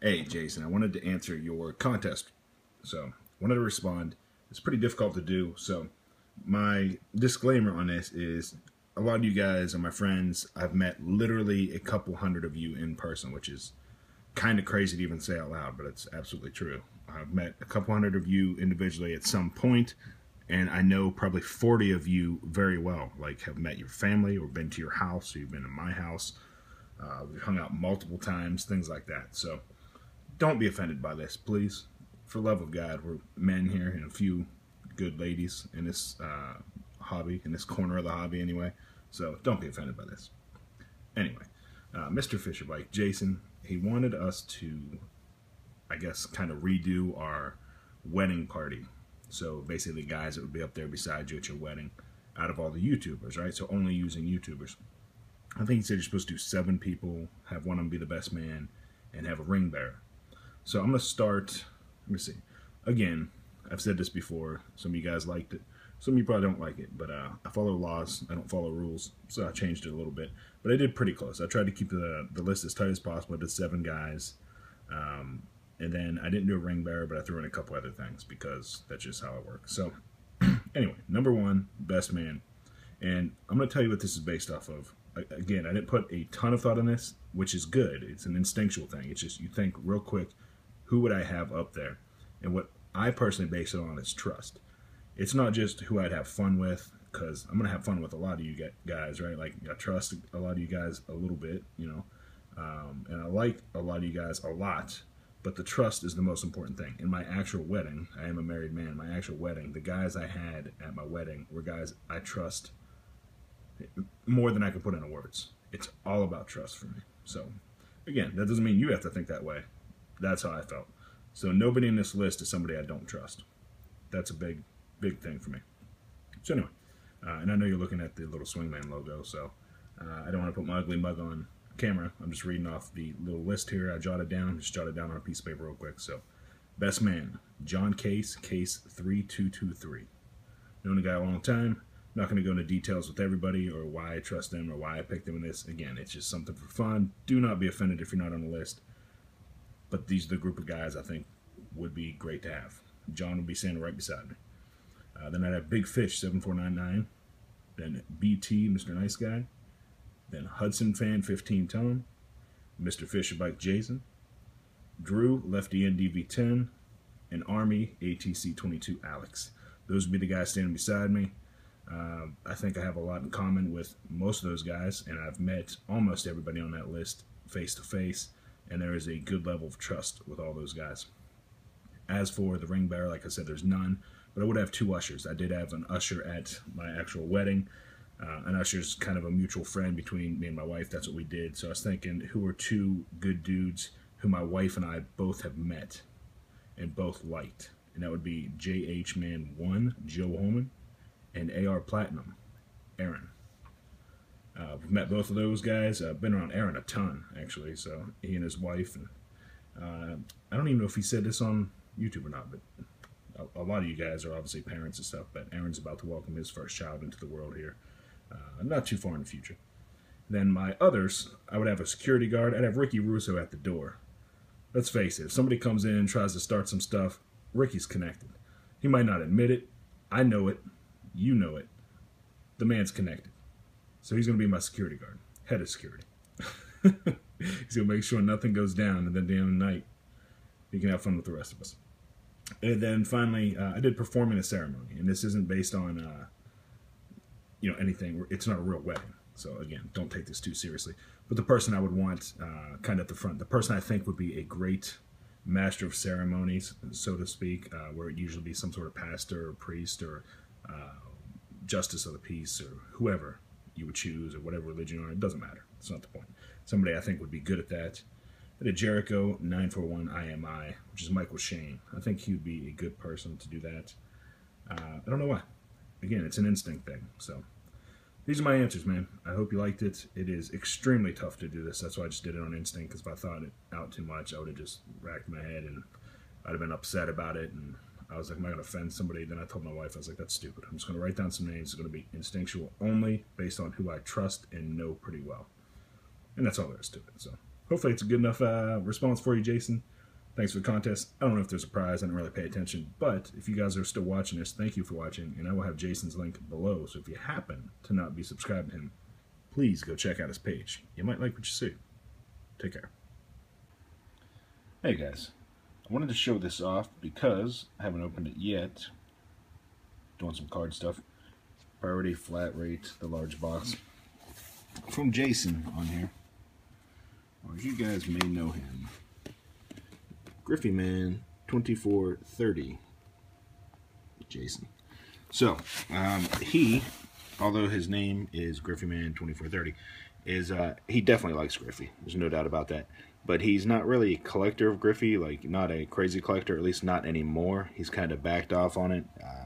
Hey, Jason, I wanted to answer your contest. So, I wanted to respond. It's pretty difficult to do. So, my disclaimer on this is a lot of you guys are my friends. I've met literally a couple hundred of you in person, which is kind of crazy to even say out loud, but it's absolutely true. I've met a couple hundred of you individually at some point, and I know probably 40 of you very well, like have met your family or been to your house, or you've been to my house. We've hung out multiple times, things like that. So, don't be offended by this, please. For the love of God, we're men here and a few good ladies in this hobby, in this corner of the hobby anyway. So don't be offended by this. Anyway, Mrfisherbike, Jason, he wanted us to, I guess, kind of redo our wedding party. So basically guys that would be up there beside you at your wedding out of all the YouTubers, right? So only using YouTubers. I think he said you're supposed to do 7 people, have one of them be the best man, and have a ring bearer. So I'm going to start, let me see. Again, I've said this before. Some of you guys liked it. Some of you probably don't like it. But I follow laws. I don't follow rules. So I changed it a little bit. But I did pretty close. I tried to keep the list as tight as possible. I did 7 guys. And then I didn't do a ring bearer, but I threw in a couple other things because that's just how it works. So anyway, number 1, best man. And I'm going to tell you what this is based off of. Again, I didn't put a ton of thought in this, which is good. It's an instinctual thing. It's just you think real quick, who would I have up there? And what I personally base it on is trust. It's not just who I'd have fun with, because I'm going to have fun with a lot of you guys, right? Like, I trust a lot of you guys a little bit, you know, and I like a lot of you guys a lot, but the trust is the most important thing. In my actual wedding, I am a married man, my actual wedding, the guys I had at my wedding were guys I trust more than I can put into words. It's all about trust for me. So, again, that doesn't mean you have to think that way. That's how I felt. So nobody in this list is somebody I don't trust. That's a big thing for me. So anyway, and I know you're looking at the little Swingman logo, so I don't want to put my ugly mug on camera. I'm just reading off the little list here. I jotted down, just jotted down on a piece of paper real quick. So, best man, John Case 3223. Known the guy a long time. Not going to go into details with everybody or why I trust them or why I picked them in this. Again, it's just something for fun. Do not be offended if you're not on the list. But these are the group of guys I think would be great to have. John would be standing right beside me. Then I'd have Big Fish 7499. Then BT, Mr. Nice Guy. Then Hudson Fan 15 Tone. Mrfisherbike Jason. Drew Lefty NDV10. And Army ATC 22 Alex. Those would be the guys standing beside me. I think I have a lot in common with most of those guys, and I've met almost everybody on that list face to face, and there is a good level of trust with all those guys. As for the ring bearer, like I said, there's none, but I would have 2 ushers. I did have an usher at my actual wedding. An usher's kind of a mutual friend between me and my wife. That's what we did. So I was thinking, who are 2 good dudes who my wife and I both have met and both liked? And that would be JH Man 1, Joe Holman, and AR Platinum, Aaron. We've met both of those guys. I've been around Aaron a ton, actually, so he and his wife. And I don't even know if he said this on YouTube or not, but a lot of you guys are obviously parents and stuff, but Aaron's about to welcome his first child into the world here, not too far in the future. Then my others, I would have a security guard. I'd have Ricky Russo at the door. Let's face it, if somebody comes in and tries to start some stuff, Ricky's connected. He might not admit it. I know it. You know it. The man's connected. So he's going to be my security guard. Head of security. He's going to make sure nothing goes down, and then damn night he can have fun with the rest of us. And then finally, I did perform in a ceremony. And this isn't based on, you know, anything. It's not a real wedding. So again, don't take this too seriously. But the person I would want kind of at the front, the person I think would be a great master of ceremonies, so to speak, where it usually be some sort of pastor or priest or justice of the peace or whoever you would choose or whatever religion you are, it doesn't matter. It's not the point. Somebody I think would be good at that. I did Jericho 941 IMI, which is Michael Shane. I think he would be a good person to do that. I don't know why. Again, it's an instinct thing. So these are my answers, man. I hope you liked it. It is extremely tough to do this. That's why I just did it on instinct, because if I thought it out too much, I would have just racked my head and I'd have been upset about it. And I was like, am I going to offend somebody? Then I told my wife, I was like, that's stupid. I'm just going to write down some names. It's going to be instinctual only, based on who I trust and know pretty well. And that's all there is to it. So hopefully it's a good enough response for you, Jason. Thanks for the contest. I don't know if there's a prize. I didn't really pay attention. But if you guys are still watching this, thank you for watching. And I will have Jason's link below. So if you happen to not be subscribed to him, please go check out his page. You might like what you see. Take care. Hey guys. I wanted to show this off because I haven't opened it yet. Doing some card stuff. Priority flat rate, the large box. From Jason on here. Or as you guys may know him. GRIFFEYMAN2430. Jason. So, he, although his name is GRIFFEYMAN2430, he definitely likes Griffey. There's no doubt about that. But he's not really a collector of Griffey, like not a crazy collector, at least not anymore. He's kind of backed off on it.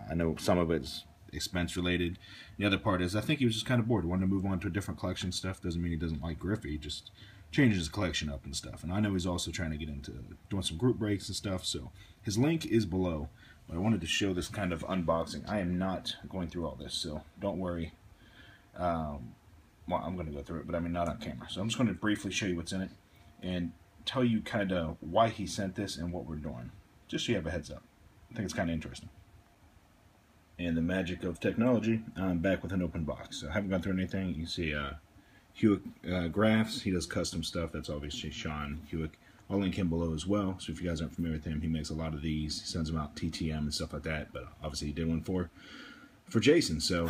I know some of it's expense related. The other part is I think he was just kind of bored. He wanted to move on to a different collection stuff. Doesn't mean he doesn't like Griffey. He just changes his collection up and stuff. And I know he's also trying to get into doing some group breaks and stuff. So his link is below. But I wanted to show this kind of unboxing. I am not going through all this, so don't worry. Well, I'm going to go through it, but I mean not on camera. So I'm just going to briefly show you what's in it and tell you kind of why he sent this and what we're doing. Just so you have a heads up. I think it's kind of interesting. And the magic of technology, I'm back with an open box. So I haven't gone through anything. You can see Hewitt Graphs. He does custom stuff. That's obviously Sean Hewitt. I'll link him below as well. So if you guys aren't familiar with him, he makes a lot of these. He sends them out TTM and stuff like that. But obviously he did one for Jason. So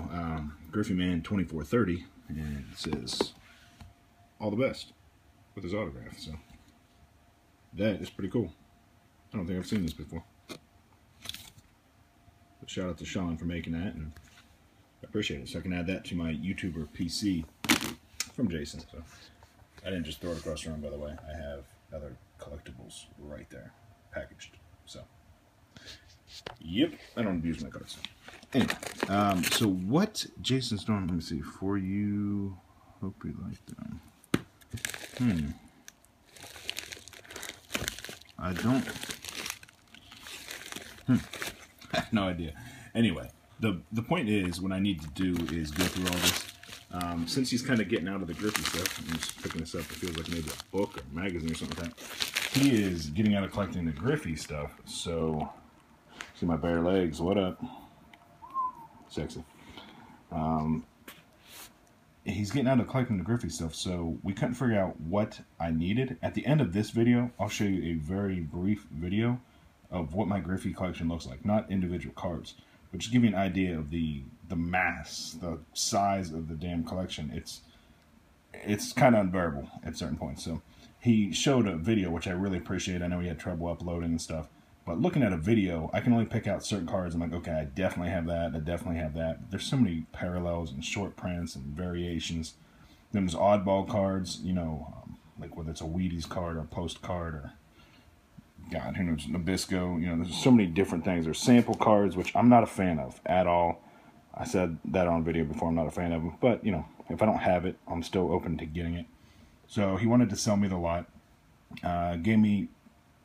GRIFFEYMAN2430, and it says all the best with his autograph. So that is pretty cool. I don't think I've seen this before. But shout out to Sean for making that, and I appreciate it. So I can add that to my YouTuber PC from Jason. So I didn't just throw it across the room, by the way. I have other collectibles right there, packaged. So, yep, I don't abuse my cards. Anyway, so what Jason's doing, let me see, for you, hope you like them. I don't, I have no idea. Anyway, the point is, what I need to do is go through all this. Since he's kind of getting out of the Griffey stuff, I'm just picking this up, it feels like maybe a book or a magazine or something like that. He is getting out of collecting the Griffey stuff, so, see my bare legs, what up? Sexy. He's getting out of collecting the Griffey stuff, so we couldn't figure out what I needed. At the end of this video, I'll show you a very brief video of what my Griffey collection looks like, not individual cards, but just give you an idea of the mass, the size of the damn collection. It's kind of unbearable at certain points. So he showed a video, which I really appreciate. I know he had trouble uploading and stuff, but looking at a video, I can only pick out certain cards. I'm like, okay, I definitely have that. I definitely have that. There's so many parallels and short prints and variations. Then there's oddball cards, you know, like whether it's a Wheaties card or a postcard or God, who knows, Nabisco. You know, there's so many different things. There's sample cards, which I'm not a fan of at all. I said that on video before. I'm not a fan of them, but you know, if I don't have it, I'm still open to getting it. So he wanted to sell me the lot. Gave me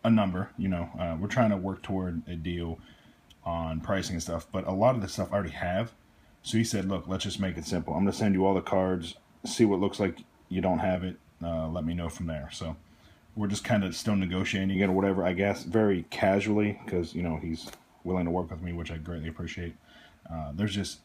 a number, you know, we're trying to work toward a deal on pricing and stuff, but a lot of the stuff I already have. So he said, look, let's just make it simple. I'm going to send you all the cards, see what looks like you don't have it, let me know from there. So we're just kind of still negotiating or whatever, I guess, very casually, because, you know, he's willing to work with me, which I greatly appreciate. There's just,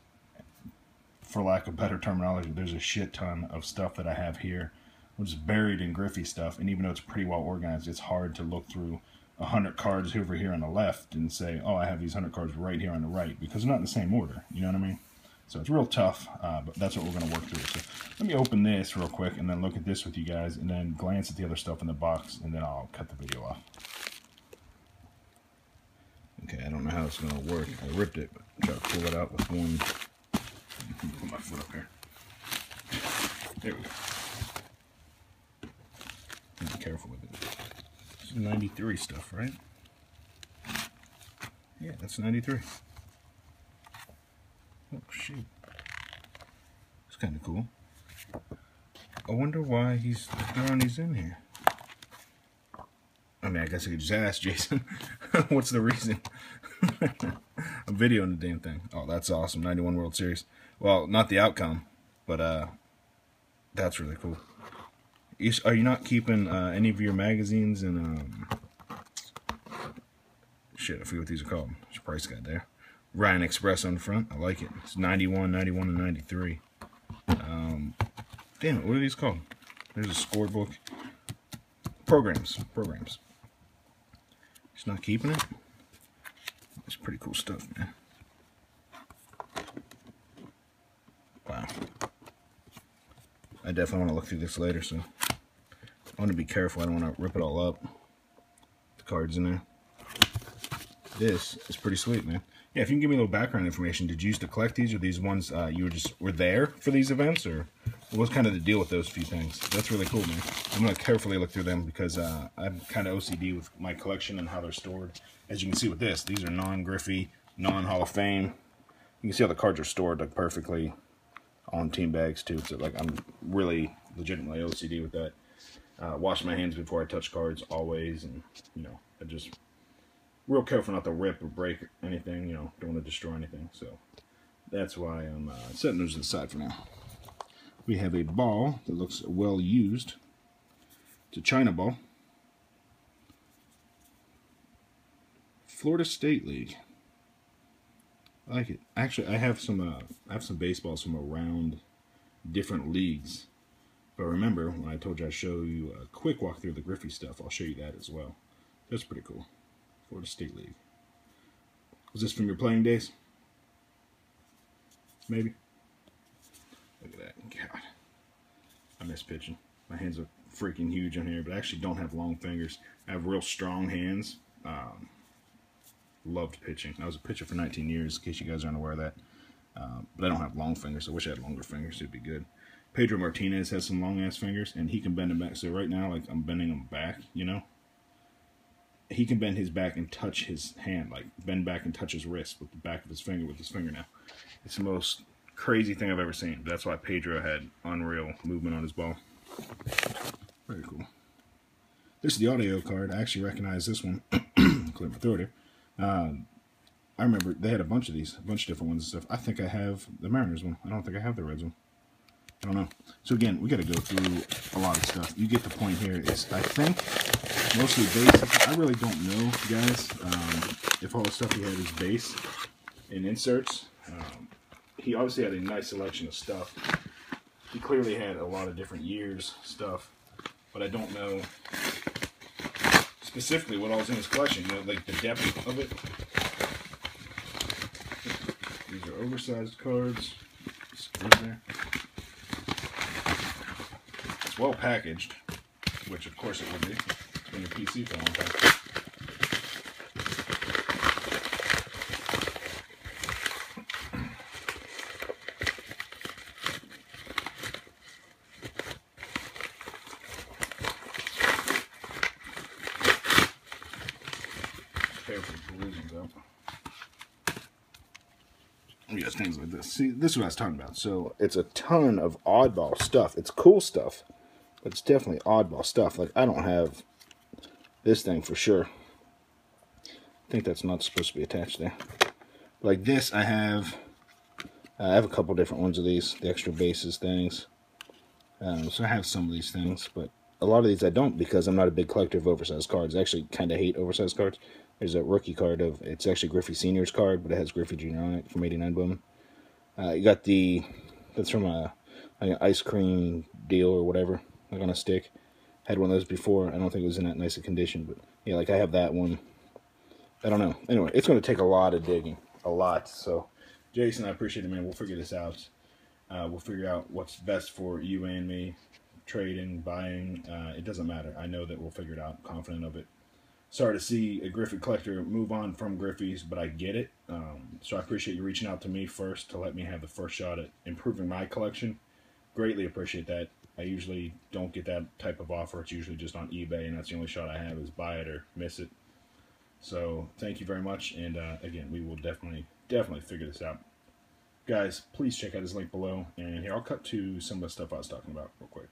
for lack of better terminology, there's a shit ton of stuff that I have here, which is buried in Griffey stuff, and even though it's pretty well organized, it's hard to look through 100 cards over here on the left and say, oh, I have these 100 cards right here on the right, because they're not in the same order, you know what I mean? So it's real tough, but that's what we're going to work through. So let me open this real quick, and then look at this with you guys, and then glance at the other stuff in the box, and then I'll cut the video off. Okay, I don't know how it's going to work. I ripped it, but try to pull it out with one. Put my foot up here. There we go. Be careful with it. This is 93 stuff, right? Yeah, that's 93. Oh, shoot. It's kind of cool. I wonder why he's throwing these in here. I mean, I guess I could just ask Jason. What's the reason? I'm videoing the damn thing. Oh, that's awesome. 91 World Series. Well, not the outcome, but that's really cool. Are you not keeping any of your magazines and shit, I forget what these are called. There's a price guide there. Ryan Express on the front. I like it. It's 91, 91, and 93. Damn it, what are these called? There's a scorebook. Programs. He's not keeping it. It's pretty cool stuff, man. Wow. I definitely want to look through this later, so I want to be careful. I don't want to rip it all up. The cards in there. This is pretty sweet, man. Yeah, if you can give me a little background information, did you used to collect these, or these ones you were there for these events, or what was kind of the deal with those few things? That's really cool, man. I'm going to carefully look through them because I'm kind of OCD with my collection and how they're stored. As you can see with this, these are non-Griffey, non-Hall of Fame. You can see how the cards are stored like perfectly on team bags too. So like I'm really legitimately OCD with that. Wash my hands before I touch cards always, and you know, I just real careful not to rip or break anything, you know, don't want to destroy anything. So that's why I'm setting those aside for now. We have a ball that looks well used. It's a China ball. Florida State League. I like it. Actually, I have some baseballs from around different leagues. But remember, when I told you I'd show you a quick walkthrough of the Griffey stuff, I'll show you that as well. That's pretty cool. Florida State League. Was this from your playing days? Maybe? Look at that. God. I miss pitching. My hands are freaking huge on here, but I actually don't have long fingers. I have real strong hands. Loved pitching. I was a pitcher for 19 years, in case you guys aren't aware of that. But I don't have long fingers. I wish I had longer fingers. It'd be good. Pedro Martinez has some long-ass fingers, and he can bend them back. So right now, like, I'm bending them back, you know? He can bend his back and touch his hand, like bend back and touch his wrist with the back of his finger with his fingernail. It's the most crazy thing I've ever seen. That's why Pedro had unreal movement on his ball. Very cool. This is the audio card. I actually recognize this one. Clear my throat here. I remember they had a bunch of these, a bunch of different ones and stuff. I think I have the Mariners one. I don't think I have the Reds one. I don't know. So again, we got to go through a lot of stuff. You get the point here. It's, I think, mostly base. I really don't know, guys, if all the stuff he had is base and inserts. He obviously had a nice selection of stuff. He clearly had a lot of different years stuff, but I don't know specifically what all is in his collection. You know, like the depth of it. These are oversized cards. Screws there. It's well packaged, which of course it would be. It's been your PC for a long time. Careful collisions out. Yes, things like this. See, this is what I was talking about. So it's a ton of oddball stuff. It's cool stuff, but it's definitely oddball stuff. Like I don't have this thing for sure. I think that's not supposed to be attached there. Like this, I have a couple different ones of these, the extra bases things. So I have some of these things, but a lot of these I don't because I'm not a big collector of oversized cards. I actually kind of hate oversized cards. There's a rookie card of, it's actually Griffey Senior's card, but it has Griffey Jr. on it from 89 Bowman. You got that's from like an ice cream deal or whatever, like on a stick. Had one of those before. I don't think it was in that nice a condition, but yeah, like I have that one. I don't know. Anyway, it's going to take a lot of digging. A lot. So, Jason, I appreciate it, man. We'll figure this out. We'll figure out what's best for you and me. Trading, buying, it doesn't matter. I know that we'll figure it out. I'm confident of it. Sorry to see a Griffey collector move on from Griffey's, but I get it. So I appreciate you reaching out to me first to let me have the first shot at improving my collection. Greatly appreciate that. I usually don't get that type of offer. It's usually just on eBay, and that's the only shot I have is buy it or miss it. So thank you very much, and again, we will definitely figure this out. Guys, please check out this link below, and here, I'll cut to some of the stuff I was talking about real quick.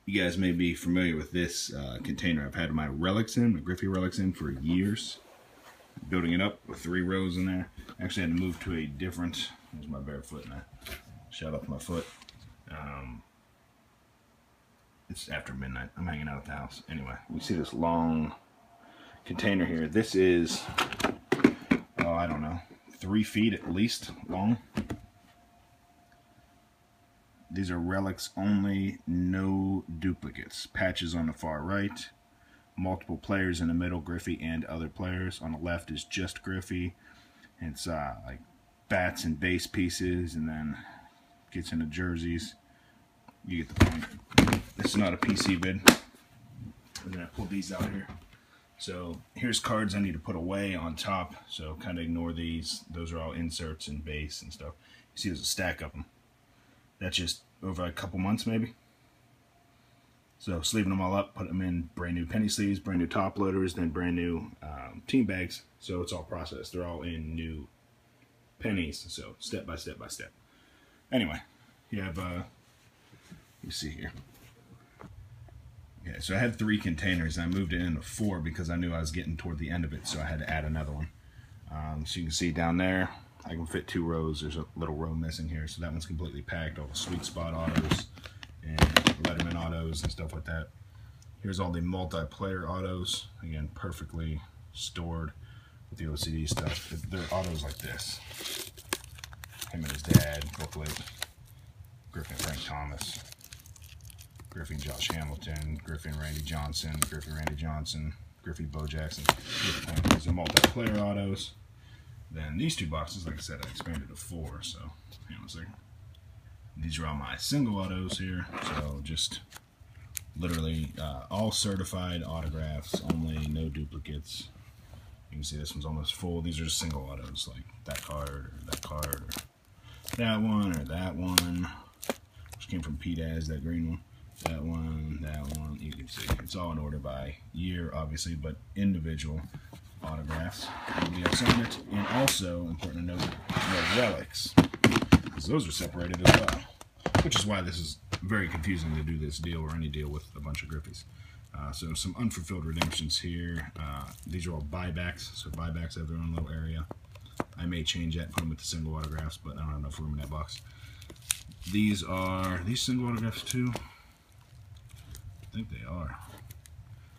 You guys may be familiar with this container. I've had my relics in, my Griffey relics in for years. Building it up with 3 rows in there. Actually had to move to a different, there's my bare foot now. Shout out to my foot. It's after midnight. I'm hanging out at the house. Anyway, we see this long container here. This is, oh, I don't know, 3 feet at least long. These are relics only, no duplicates. Patches on the far right, multiple players in the middle, Griffey and other players. On the left is just Griffey. It's like bats and base pieces, and then gets into jerseys. You get the point. This is not a PC vid. I'm gonna pull these out here. So here's cards I need to put away on top. So kind of ignore these. Those are all inserts and base and stuff. You see there's a stack of them. That's just over a couple months maybe. So sleeving them all up, put them in brand new penny sleeves, brand new top loaders, then brand new team bags. So it's all processed. They're all in new pennies. So step by step by step. Anyway, you have you see here. Okay, so I had 3 containers and I moved it into 4 because I knew I was getting toward the end of it, so I had to add another one. So you can see down there, I can fit 2 rows. There's a little row missing here, so that one's completely packed. All the sweet spot autos and Letterman autos and stuff like that. Here's all the multiplayer autos. Again, perfectly stored with the OCD stuff. They're autos like this. Him and his dad, booklet. Griffey and Frank Thomas. Griffey and Josh Hamilton. Griffey and Randy Johnson. Griffey and Randy Johnson. Griffey Bo Jackson. These are multiplayer autos. Then these 2 boxes, like I said, I expanded to 4, so hang on a second. These are all my single autos here, so just literally all certified autographs, only no duplicates. You can see this one's almost full. These are just single autos, like that card, or that one, which came from PLZ, that green one. That one, you can see. It's all in order by year, obviously, but individual autographs. Nobody else on it. And also, important to note, the relics, because those are separated as well. Which is why this is very confusing to do this deal or any deal with a bunch of Griffies. So some unfulfilled redemptions here. These are all buybacks, so buybacks have their own little area. I may change that and put them with the single autographs, but I don't have enough room in that box. These are these single autographs too? I think they are.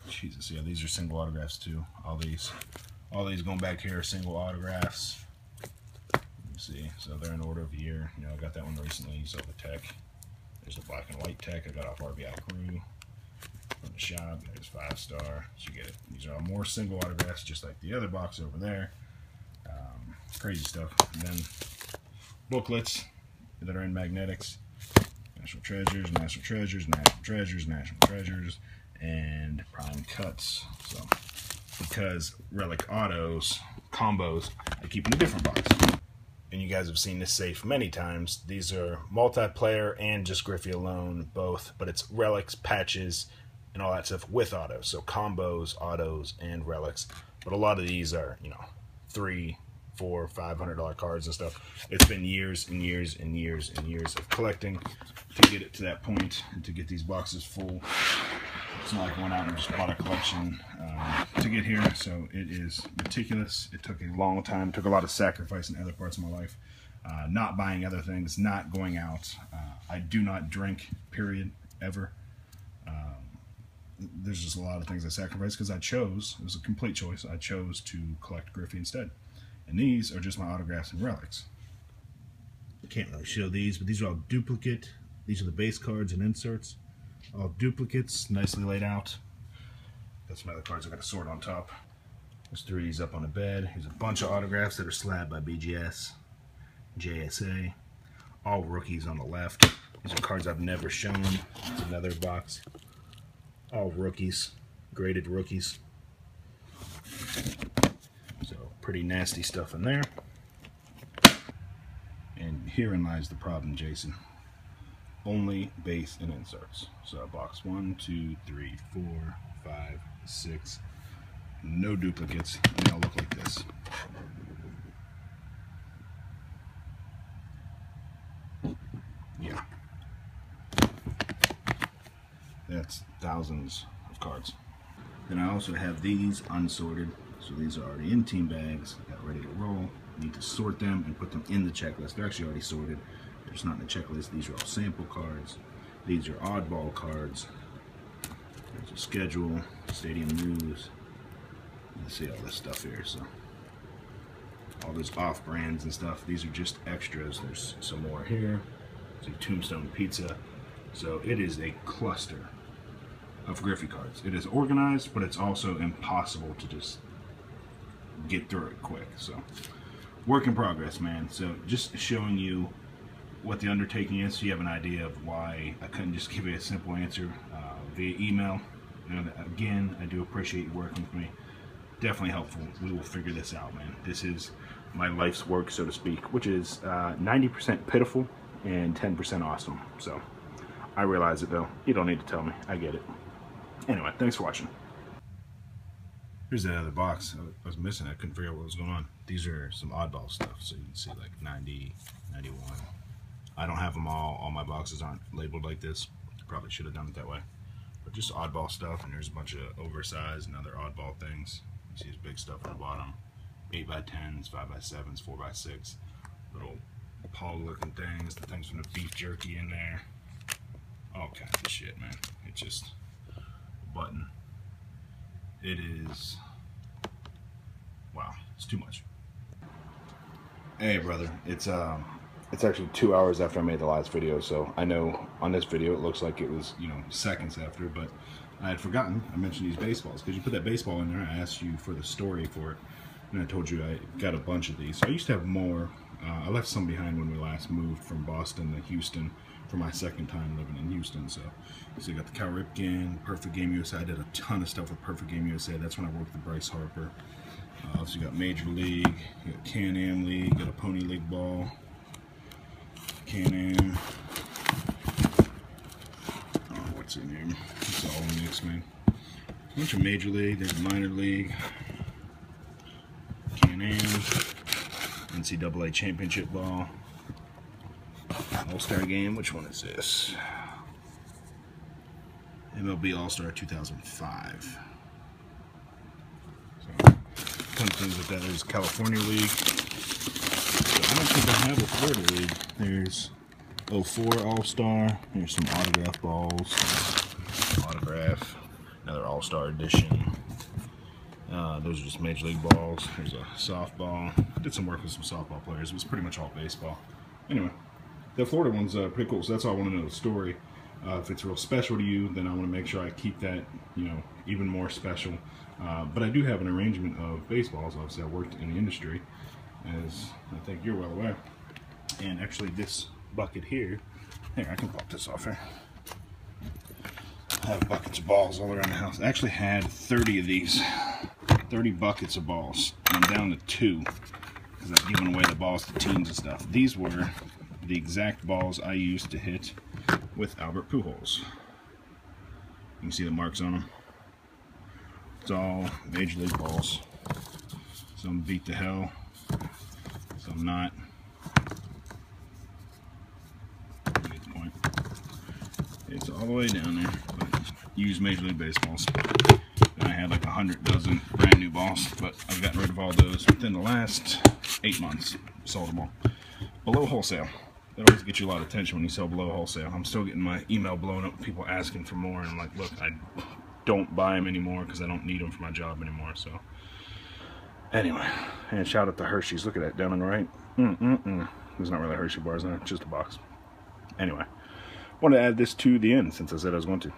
Jesus, yeah, these are single autographs too. All these going back here are single autographs. You see, so they're in order of year. You know, I got that one recently. You saw the tech. There's a black and white tech I got off RBI Crew from the shop. There's 5-star. So you get it. These are all more single autographs, just like the other box over there. Crazy stuff. And then booklets that are in magnetics. National Treasures, National Treasures, National Treasures, National Treasures, and Prime Cuts. So, because relic autos, combos, I keep in a different box. And you guys have seen this safe many times. These are multiplayer and just Griffey alone, both, but it's relics, patches, and all that stuff with autos. So combos, autos, and relics. But a lot of these are, you know, $300, $400, $500 cards and stuff. It's been years and years and years and years of collecting to get it to that point and to get these boxes full. It's not like I went out and just bought a collection to get here, so it is meticulous. It took a long time, it took a lot of sacrifice in other parts of my life. Not buying other things, not going out. I do not drink, period, ever. There's just a lot of things I sacrificed because I chose, it was a complete choice, I chose to collect Griffey instead. And these are just my autographs and relics. I can't really show these, but these are all duplicate. These are the base cards and inserts. All duplicates, nicely laid out. Got some other cards I got to sort on top. There's 3 of these up on the bed. Here's a bunch of autographs that are slabbed by BGS, JSA. All rookies on the left. These are cards I've never shown. It's another box. All rookies, graded rookies. So pretty nasty stuff in there. And herein lies the problem, Jason. Only base and inserts. So box 1, 2, 3, 4, 5, 6. No duplicates. And they all look like this. Yeah. That's thousands of cards. Then I also have these unsorted. So these are already in team bags. I got ready to roll. Need to sort them and put them in the checklist. They're actually already sorted. They're just not in the checklist. These are all sample cards. These are oddball cards. There's a schedule, stadium news. Let's see all this stuff here. So all those off brands and stuff, these are just extras. There's some more here. See Tombstone Pizza. So it is a cluster of Griffey cards. It is organized, but it's also impossible to just get through it quick. So work in progress, man. So just showing you what the undertaking is, so you have an idea of why I couldn't just give you a simple answer via email. And again, I do appreciate you working with me. Definitely helpful. We will figure this out, man. This is my life's work, so to speak, which is 90% pitiful and 10% awesome. So I realize it, though. You don't need to tell me. I get it. Anyway, thanks for watching. Here's that other box I was missing. I couldn't figure out what was going on. These are some oddball stuff, so you can see like 90, 91. I don't have them all. All my boxes aren't labeled like this. Probably should have done it that way. But just oddball stuff, and there's a bunch of oversized and other oddball things. You see this big stuff on the bottom. 8x10s, 5x7s, 4x6. Little Paul looking things, the things from the beef jerky in there. All kinds of shit, man. It's just a button. It is, wow, it's too much. Hey brother, it's actually 2 hours after I made the last video, so I know on this video it looks like it was, you know, seconds after, but I had forgotten. I mentioned these baseballs because you put that baseball in there. I asked you for the story for it, and I told you I got a bunch of these. So I used to have more. I left some behind when we last moved from Boston to Houston for my second time living in Houston. So you got the Cal Ripken, Perfect Game USA. I did a ton of stuff with Perfect Game USA. That's when I worked with Bryce Harper. So you got Major League, you got Can-Am League, got a Pony League ball, Can-Am. Oh, what's their name? It's all mixed, man. A bunch of Major League. There's Minor League, Can-Am, NCAA Championship ball, All-Star Game. Which one is this? MLB All-Star 2005. So, tons of things like that. There's California League. So I don't think I have a Florida League. There's 04 All-Star. There's some autograph balls. Autograph. Another All-Star edition. Those are just Major League balls. There's a softball. I did some work with some softball players. It was pretty much all baseball. Anyway, the Florida one's pretty cool. So that's all I want to know, the story. If it's real special to you, then I want to make sure I keep that, you know, even more special. But I do have an arrangement of baseballs. Obviously, I worked in the industry, as I think you're well aware. And actually, this bucket here, I can pop this off here. I have buckets of balls all around the house. I actually had 30 of these, 30 buckets of balls. I'm down to 2 because I've given away the balls to teams and stuff. These were the exact balls I used to hit with Albert Pujols. You can see the marks on them. It's all Major League balls. Some beat to hell, some not. You get the point. It's all the way down there. But use Major League baseballs. And I had like 100 dozen brand new balls, but I've gotten rid of all those within the last 8 months. Sold them all. Below wholesale. That always gets you a lot of attention when you sell below wholesale. I'm still getting my email blown up with people asking for more, and I'm like, look, I don't buy them anymore because I don't need them for my job anymore. So anyway, and shout out to Hershey's. Look at that down on the right. There's not really Hershey bars in there, just a box. Anyway, I wanted to add this to the end since I said I was going to.